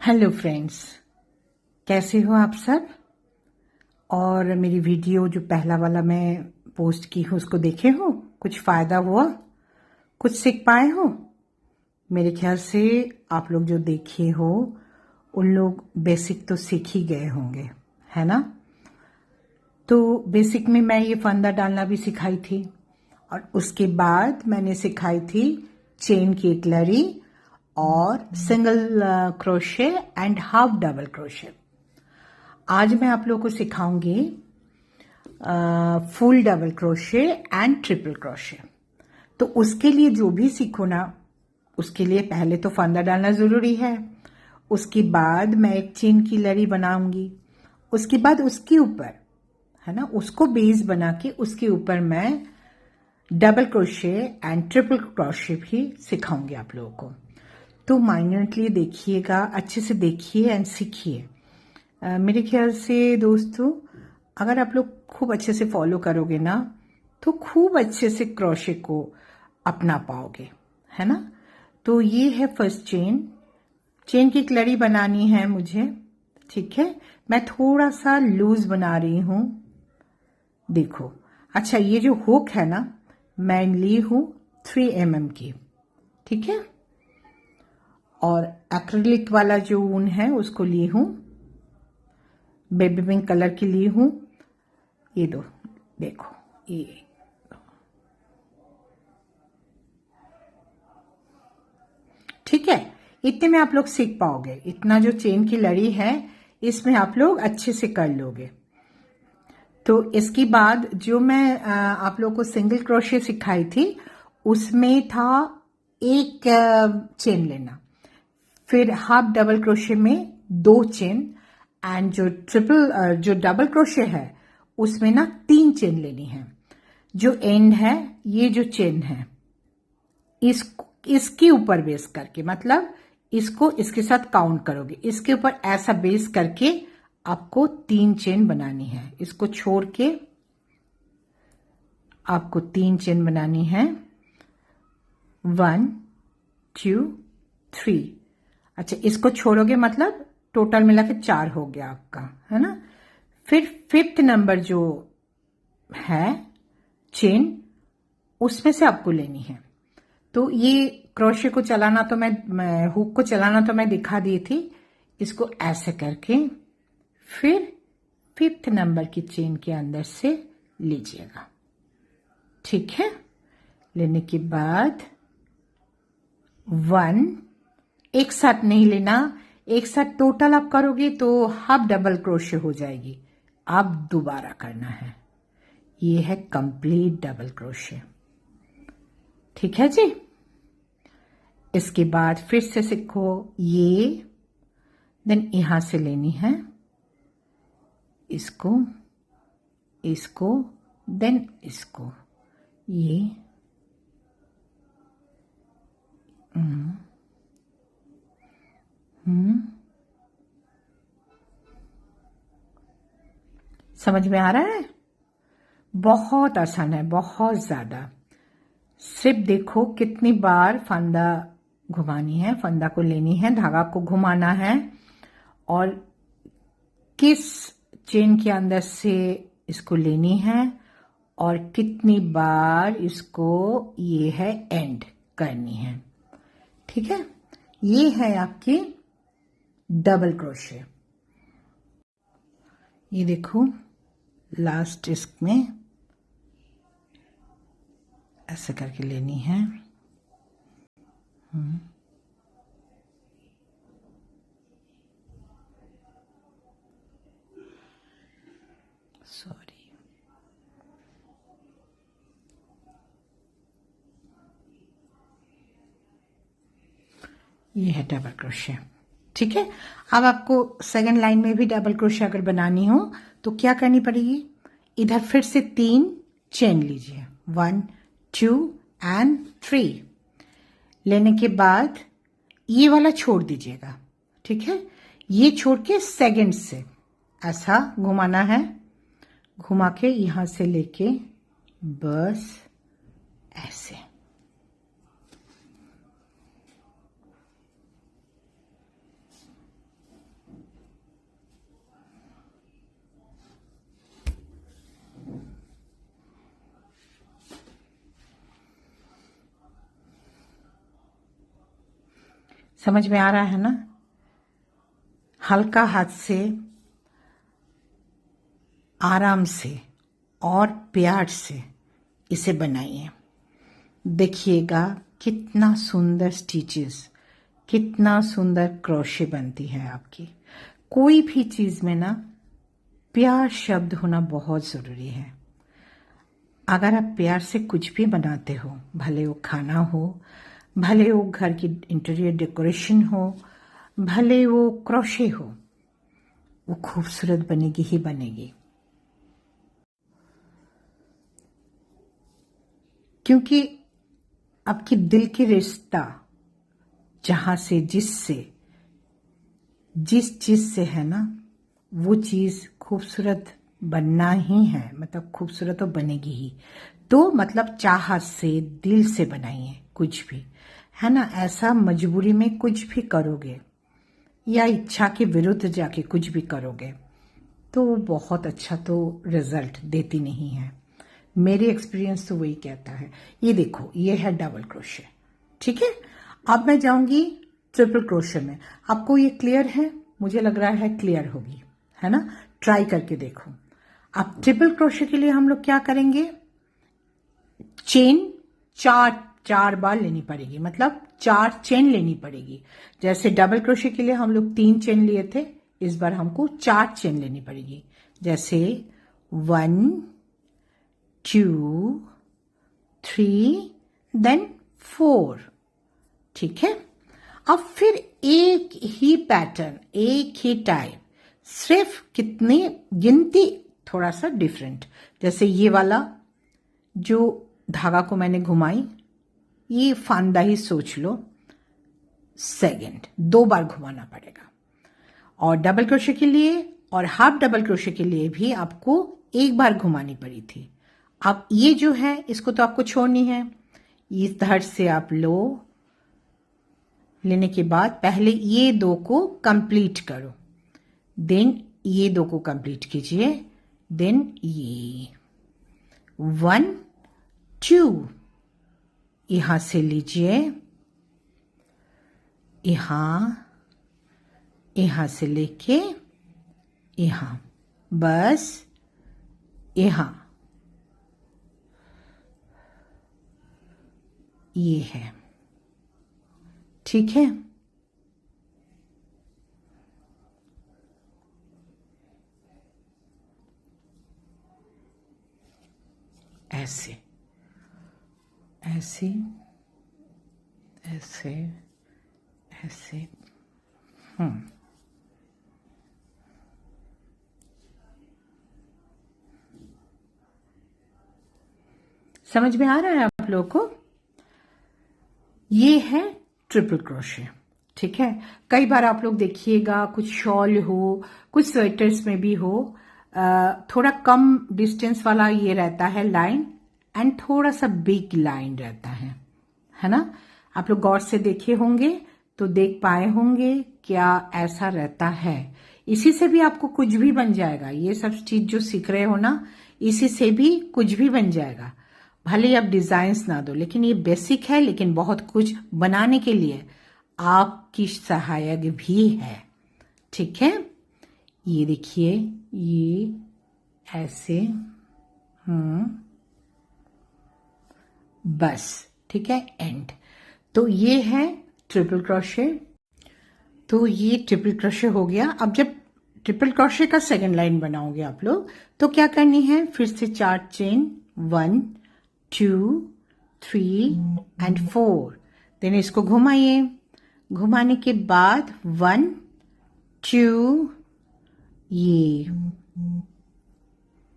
Hello friends, कैसे हो आप सब। और मेरी वीडियो जो पहला वाला मैं पोस्ट की हूँ उसको देखे हो, कुछ फ़ायदा हुआ, कुछ सीख पाए हो। मेरे ख्याल से आप लोग जो देखे हो उन लोग बेसिक तो सीख ही गए होंगे, है ना। तो बेसिक में मैं ये फंदा डालना भी सिखाई थी और उसके बाद मैंने सिखाई थी चेन की एक लड़ी और single crochet and half double crochet. आज मैं आप लोगों को सिखाऊंगी full double crochet and triple crochet. तो उसके लिए जो भी सीखो ना, उसके लिए पहले तो फंदा डालना ज़रूरी है। उसके बाद मैं एक चेन की लड़ी बनाऊंगी। उसके बाद उसके ऊपर, है ना, उसको बेस बना के उसके ऊपर मैं double crochet and triple crochet भी सिखाऊंगी आप लोगों को। तो माइन्यूटली देखिएगा, अच्छे से देखिए एंड सीखिए। मेरे ख्याल से दोस्तों, अगर आप लोग खूब अच्छे से फॉलो करोगे ना तो खूब अच्छे से क्रोशे को अपना पाओगे, है ना। तो ये है फर्स्ट चेन। चेन की एक लड़ी बनानी है मुझे, ठीक है। मैं थोड़ा सा लूज बना रही हूं, देखो। अच्छा, ये जो हुक है ना, मैं ली हूं 3 mm की, ठीक है। और एक्रिलिक वाला जो ऊन है उसको ली हूं, बेबी पिंक कलर की ली हूं। ये दो, देखो ये, ठीक है। इतने में आप लोग सीख पाओगे। इतना जो चेन की लड़ी है इसमें आप लोग अच्छे से कर लोगे। तो इसके बाद जो मैं आप लोग को सिंगल क्रोशे सिखाई थी उसमें था एक चेन लेना, फिर हाफ डबल क्रोशे में 2 चेन, एंड जो डबल क्रोशे है उसमें ना 3 चेन लेनी है। जो एंड है, ये जो चेन है इसके ऊपर बेस करके, मतलब इसको इसके साथ काउंट करोगे, इसके ऊपर ऐसा बेस करके आपको 3 चेन बनानी है। इसको छोड़ के आपको 3 चेन बनानी है, 1 2 3। अच्छा, इसको छोड़ोगे मतलब टोटल मिला के 4 हो गया आपका, है ना। फिर 5th नंबर जो है चेन, उसमें से आपको लेनी है। तो ये क्रोशे को चलाना तो मैं हुक को चलाना तो मैं दिखा दी थी। इसको ऐसे करके फिर 5th नंबर की चेन के अंदर से लीजिएगा, ठीक है। लेने के बाद 1, एक साथ नहीं लेना, एक साथ टोटल आप करोगे तो हाफ डबल क्रोशे हो जाएगी। आप दोबारा करना है, ये है कंप्लीट डबल क्रोशे, ठीक है जी। इसके बाद फिर से सीखो ये, देन यहां से लेनी है इसको, इसको, देन इसको, ये समझ में आ रहा है। बहुत आसान है, बहुत ज्यादा। सिर्फ देखो कितनी बार फंदा घुमानी है, फंदा को लेनी है, धागा को घुमाना है और किस चेन के अंदर से इसको लेनी है और कितनी बार इसको, ये है एंड करनी है, ठीक है। ये है आपकी डबल क्रोशे। ये देखो लास्ट इसमें ऐसे करके लेनी है। सॉरी, ये है डबल क्रोशे, ठीक है। अब आपको सेकंड लाइन में भी डबल क्रोशे अगर बनानी हो तो क्या करनी पड़ेगी, इधर फिर से 3 चेन लीजिए, 1 2 एंड 3। लेने के बाद ये वाला छोड़ दीजिएगा, ठीक है। ये छोड़ के सेकंड से ऐसा घुमाना है, घुमा के यहां से लेके बस ऐसे, समझ में आ रहा है ना? हल्का हाथ से, आराम से और प्यार से इसे बनाइए। देखिएगा कितना सुंदर स्टिचेस, कितना सुंदर क्रोशे बनती है आपकी। कोई भी चीज में ना प्यार शब्द होना बहुत जरूरी है। अगर आप प्यार से कुछ भी बनाते हो, भले वो खाना हो, भले वो घर की इंटीरियर डेकोरेशन हो, भले वो क्रोशे हो, वो खूबसूरत बनेगी ही बनेगी। क्योंकि आपकी दिल की रिश्ता जहां से, जिस चीज से है ना, वो चीज खूबसूरत बनना ही है, मतलब खूबसूरत तो बनेगी ही। तो मतलब चाहत से, दिल से बनाइए कुछ भी, है ना। ऐसा मजबूरी में कुछ भी करोगे या इच्छा के विरुद्ध जाके कुछ भी करोगे तो वो बहुत अच्छा तो रिजल्ट देती नहीं है। मेरी एक्सपीरियंस तो वही कहता है। ये देखो, ये है डबल क्रोशे, ठीक है। अब मैं जाऊंगी ट्रिपल क्रोशे में। आपको ये क्लियर है? मुझे लग रहा है क्लियर होगी, है ना। ट्राई करके देखो। अब ट्रिपल क्रोशे के लिए हम लोग क्या करेंगे, चेन चार बार लेनी पड़ेगी, मतलब 4 चेन लेनी पड़ेगी। जैसे डबल क्रोशे के लिए हम लोग 3 चेन लिए थे, इस बार हमको 4 चेन लेनी पड़ेगी। जैसे 1 2 3 देन 4, ठीक है। अब फिर एक ही पैटर्न, एक ही टाइप, सिर्फ कितनी गिनती थोड़ा सा डिफरेंट। जैसे ये वाला जो धागा को मैंने घुमाई, ये फांदा ही सोच लो, सेकंड 2 बार घुमाना पड़ेगा। और डबल क्रोशे के लिए और हाफ डबल क्रोशे के लिए भी आपको 1 बार घुमानी पड़ी थी। अब ये जो है इसको तो आपको छोड़नी है। इस धड़ से आप लो, लेने के बाद पहले ये 2 को कंप्लीट करो, देन ये 2 को कंप्लीट कीजिए, देन ये 1 2 यहां से लीजिए, यहां से लेके यहां, बस यहां, ये है, ठीक है। ऐसे ऐसे ऐसे ऐसे, समझ में आ रहा है आप लोगों को? ये है ट्रिपल क्रोशे, ठीक है। कई बार आप लोग देखिएगा कुछ शॉल हो, कुछ स्वेटर्स में भी हो, थोड़ा कम डिस्टेंस वाला ये रहता है लाइन, एंड थोड़ा सा बिग लाइन रहता है ना। आप लोग गौर से देखे होंगे तो देख पाए होंगे क्या ऐसा रहता है। इसी से भी आपको कुछ भी बन जाएगा। ये सब चीज जो सीख रहे हो ना, इसी से भी कुछ भी बन जाएगा। भले आप डिजाइन्स ना दो, लेकिन ये बेसिक है, लेकिन बहुत कुछ बनाने के लिए आपकी सहायक भी है, ठीक है। ये देखिए, ये ऐसे, बस, ठीक है, एंड। तो ये है ट्रिपल क्रोशे। तो ये ट्रिपल क्रोशे हो गया। अब जब ट्रिपल क्रोशे का सेकंड लाइन बनाओगे आप लोग, तो क्या करनी है, फिर से 4 चेन, 1 2 3 एंड 4, देन इसको घुमाइए। घुमाने के बाद 1 2, ये,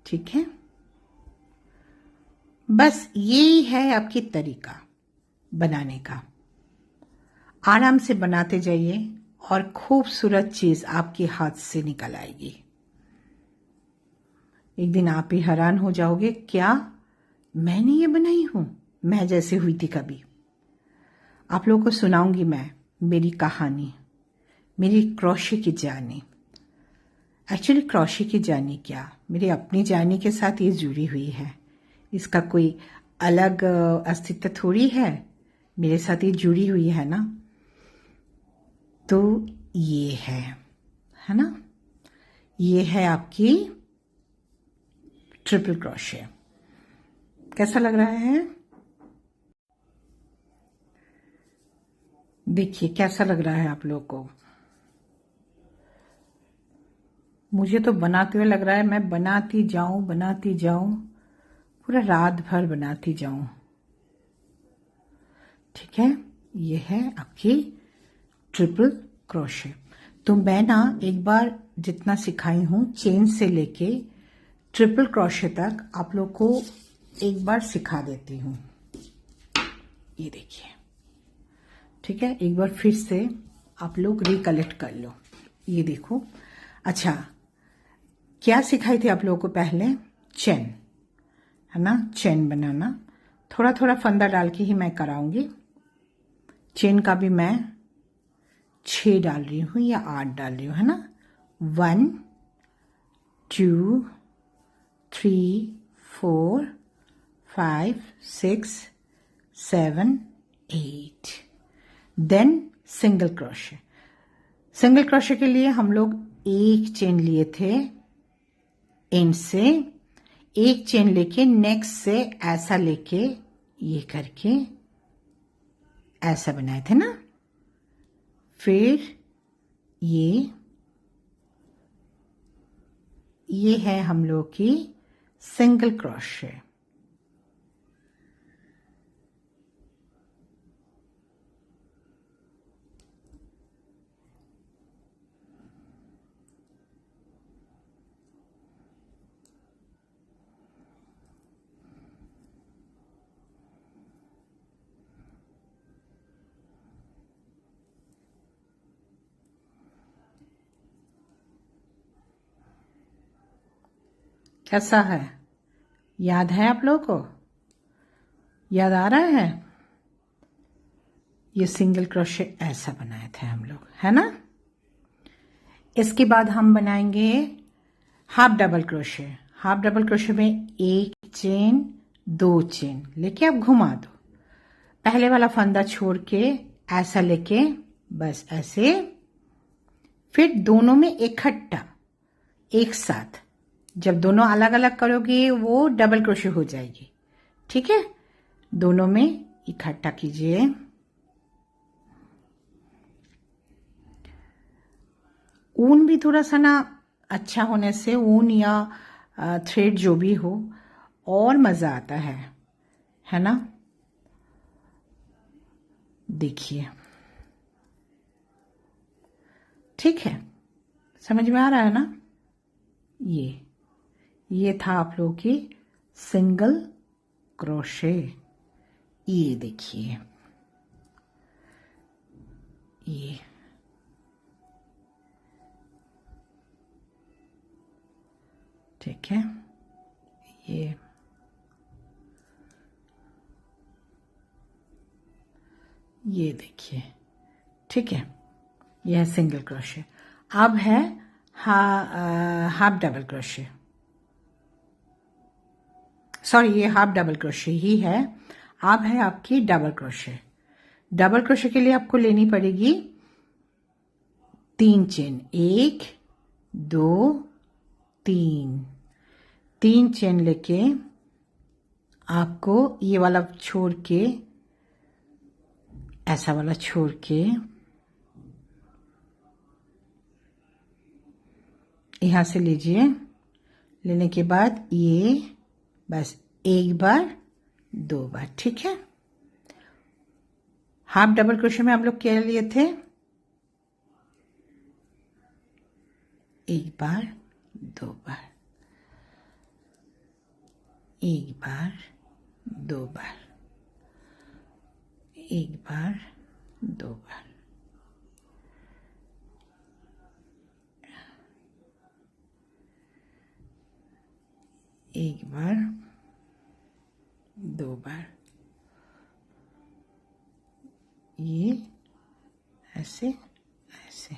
ठीक है। बस यही है आपकी तरीका बनाने का। आराम से बनाते जाइए और खूबसूरत चीज आपके हाथ से निकल आएगी। एक दिन आप ही हैरान हो जाओगे, क्या मैंने ये बनाई हूं, मैं जैसे हुई थी कभी। आप लोगों को सुनाऊंगी मैं मेरी कहानी, मेरी क्रोशे की जर्नी। एक्चुअली क्रोशे की जर्नी क्या, मेरी अपनी जर्नी के साथ ये जुड़ी हुई है। इसका कोई अलग अस्तित्व थोड़ी है, मेरे साथ ये जुड़ी हुई है ना। तो ये है ना, ये है आपकी ट्रिपल क्रोशे। कैसा लग रहा है? देखिए कैसा लग रहा है आप लोग को। मुझे तो बनाते हुए लग रहा है मैं बनाती जाऊं, पूरा रात भर बनाती जाऊं। ठीक है, ये है आपकी ट्रिपल क्रोशे। तो मैं ना एक बार जितना सिखाई हूं चेन से लेके ट्रिपल क्रोशे तक आप लोग को एक बार सिखा देती हूं। ये देखिए, ठीक है, एक बार फिर से आप लोग रिकलेक्ट कर लो। ये देखो, अच्छा क्या सिखाई थी आप लोगों को पहले? चेन, है ना, चेन बनाना। थोड़ा थोड़ा फंदा डाल के ही मैं कराऊंगी। चेन का भी मैं 6 डाल रही हूँ या 8 डाल रही हूँ, है ना। 1 2 3 4 5 6 7 8। Then single crochet. Single crochet के लिए हम लोग एक चेन लिए थे, एंड से एक चेन लेके नेक्स्ट से ऐसा लेके ये करके ऐसा बनाए थे ना। फिर ये है हम लोग की सिंगल क्रोशे। कैसा है? याद है आप लोगों को? याद आ रहा है? ये सिंगल क्रोशे ऐसा बनाए थे हम लोग, है ना। इसके बाद हम बनाएंगे half double crochet. Half double crochet में एक चेन 2 चेन लेके आप घुमा दो। पहले वाला फंदा छोड़ के ऐसा लेके बस ऐसे, फिर दोनों में इकट्ठा एक साथ। जब दोनों अलग अलग करोगे वो डबल क्रोशे हो जाएगी। ठीक है, दोनों में इकट्ठा कीजिए। ऊन भी थोड़ा सा ना अच्छा होने से, ऊन या थ्रेड जो भी हो, और मजा आता है ना। देखिए, ठीक है, समझ में आ रहा है ना। ये था आप लोगों की सिंगल क्रोशे। ये देखिए, ये ठीक है, ये देखिए, ठीक है, यह है सिंगल क्रोशे। अब है हाफ डबल क्रोशे। सॉरी, ये हाफ डबल क्रोशे ही है। अब है आपकी डबल क्रोशे। डबल क्रोशे के लिए आपको लेनी पड़ेगी 3 चेन, 1 2 3 चेन लेके आपको ये वाला छोड़ के ऐसा वाला छोड़ के यहां से लीजिए। लेने के बाद ये बस एक बार 2 बार, ठीक है। हाफ डबल क्रोशे में हम लोग क्या लिए थे? एक बार 2 बार, एक बार 2 बार, एक बार 2 बार, एक बार 2 बार, ये ऐसे ऐसे।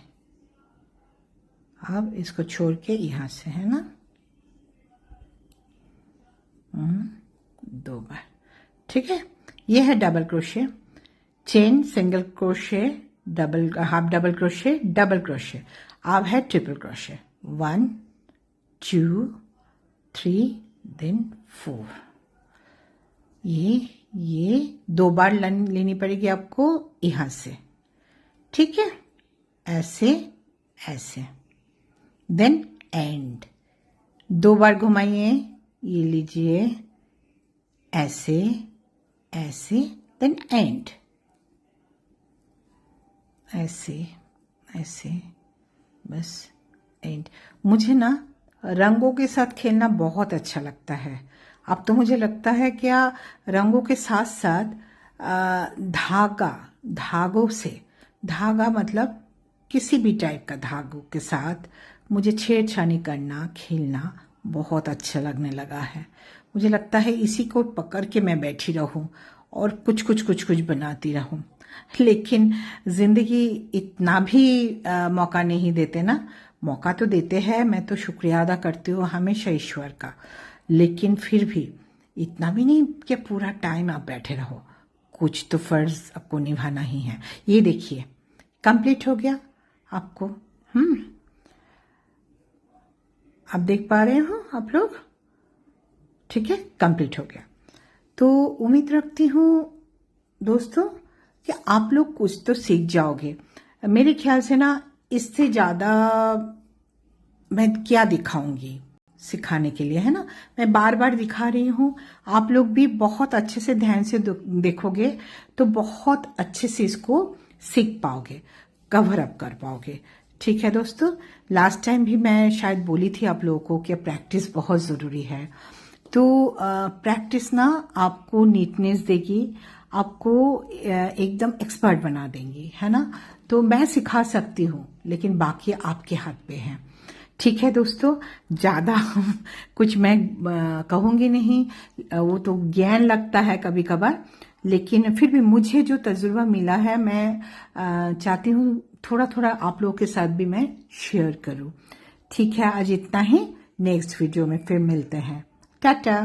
अब इसको छोड़ के यहां से, है ना, 2 बार, ठीक है। ये है double crochet. Chain, single crochet, double, half double crochet, double crochet, अब है ट्रिपल क्रोशे, 1 2 3 देन 4। ये 2 बार लाइन लेनी पड़ेगी आपको यहां से, ठीक है, ऐसे ऐसे, देन एंड 2 बार घुमाइए, ये लीजिए ऐसे ऐसे, देन एंड ऐसे ऐसे, बस एंड। मुझे ना रंगों के साथ खेलना बहुत अच्छा लगता है। अब तो मुझे लगता है क्या रंगों के साथ साथ धागों से, धागा मतलब किसी भी टाइप का धागों के साथ मुझे छेड़छानी करना, खेलना बहुत अच्छा लगने लगा है। मुझे लगता है इसी को पकड़ के मैं बैठी रहूं और कुछ बनाती रहूं। लेकिन जिंदगी इतना भी मौका नहीं देते ना। मौका तो देते हैं, मैं तो शुक्रिया अदा करती हूँ हमेशा ईश्वर का, लेकिन फिर भी इतना भी नहीं कि पूरा टाइम आप बैठे रहो, कुछ तो फर्ज आपको निभाना ही है। ये देखिए कंप्लीट हो गया आपको, आप देख पा रहे हो आप लोग, ठीक है, कंप्लीट हो गया। तो उम्मीद रखती हूँ दोस्तों कि आप लोग कुछ तो सीख जाओगे। मेरे ख्याल से ना इससे ज्यादा मैं क्या दिखाऊंगी सिखाने के लिए, है ना। मैं बार बार दिखा रही हूँ, आप लोग भी बहुत अच्छे से ध्यान से देखोगे तो बहुत अच्छे से इसको सीख पाओगे, कवर अप कर पाओगे। ठीक है दोस्तों, लास्ट टाइम भी मैं शायद बोली थी आप लोगों को कि प्रैक्टिस बहुत ज़रूरी है। तो प्रैक्टिस ना आपको नीटनेस देगी, आपको एकदम एक्सपर्ट बना देंगी, है ना। तो मैं सिखा सकती हूँ, लेकिन बाकी आपके हाथ पे है। ठीक है दोस्तों, ज़्यादा कुछ मैं कहूँगी नहीं, वो तो ज्ञान लगता है कभी कभार, लेकिन फिर भी मुझे जो तजुर्बा मिला है मैं चाहती हूँ थोड़ा थोड़ा आप लोगों के साथ भी मैं शेयर करूँ। ठीक है, आज इतना ही, नेक्स्ट वीडियो में फिर मिलते हैं, टाटा।